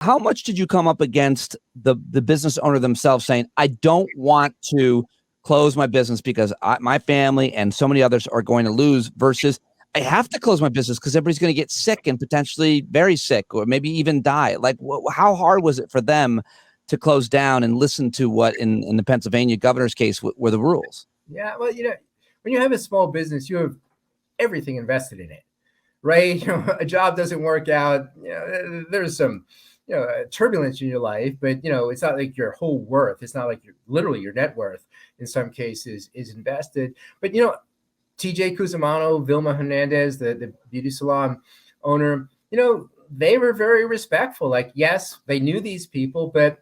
How much did you come up against the business owner themselves saying, I don't want to close my business because my family and so many others are going to lose, versus I have to close my business because everybody's going to get sick and potentially very sick or maybe even die? Like, how hard was it for them to close down and listen to what in the Pennsylvania governor's case were the rules? Yeah, well, when you have a small business, you have everything invested in it, right? A job doesn't work out, there's some turbulence in your life, but it's not like your whole worth. It's not like literally your net worth in some cases is invested. But TJ Cusimano, Vilma Hernandez, the beauty salon owner, they were very respectful. Like, yes, they knew these people, but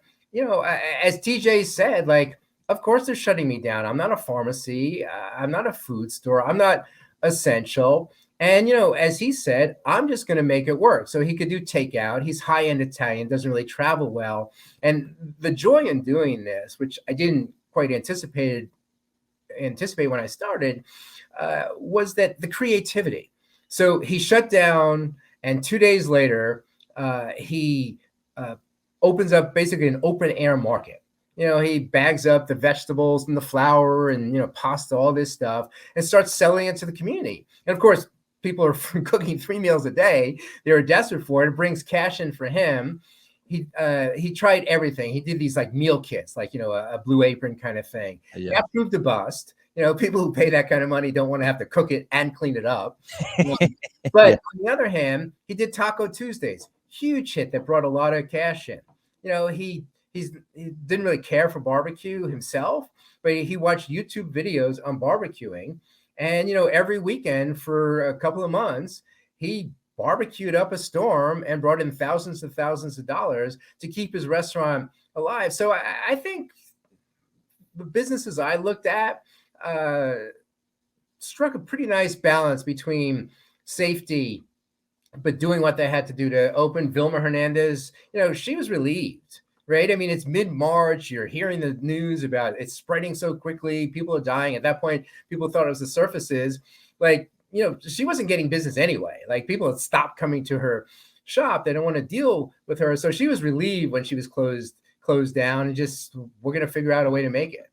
as TJ said, like, of course they're shutting me down. I'm not a pharmacy. I'm not a food store. I'm not essential. And as he said, I'm just going to make it work. So he could do takeout. He's high-end Italian, doesn't really travel well. And the joy in doing this, which I didn't quite anticipate when I started, was that the creativity. So he shut down, and 2 days later, he opens up basically an open air market. He bags up the vegetables and the flour and pasta, all this stuff, and starts selling it to the community. And of course, people are cooking 3 meals a day. They're desperate for it. It brings cash in for him. He tried everything. He did these like meal kits, like a Blue Apron kind of thing. Yeah. That proved a bust. People who pay that kind of money don't want to have to cook it and clean it up. But on the other hand, he did Taco Tuesdays, huge hit that brought a lot of cash in. He didn't really care for barbecue himself, but he watched YouTube videos on barbecuing. And, every weekend for a couple of months, he barbecued up a storm and brought in thousands of dollars to keep his restaurant alive. So I think the businesses I looked at struck a pretty nice balance between safety, but doing what they had to do to open. Vilma Hernandez, she was relieved, right? I mean, it's mid-March. You're hearing the news about it's spreading so quickly. People are dying. At that point, people thought it was the surfaces. Like, she wasn't getting business anyway. Like, people had stopped coming to her shop. They don't want to deal with her. So she was relieved when she was closed down, and just, we're going to figure out a way to make it.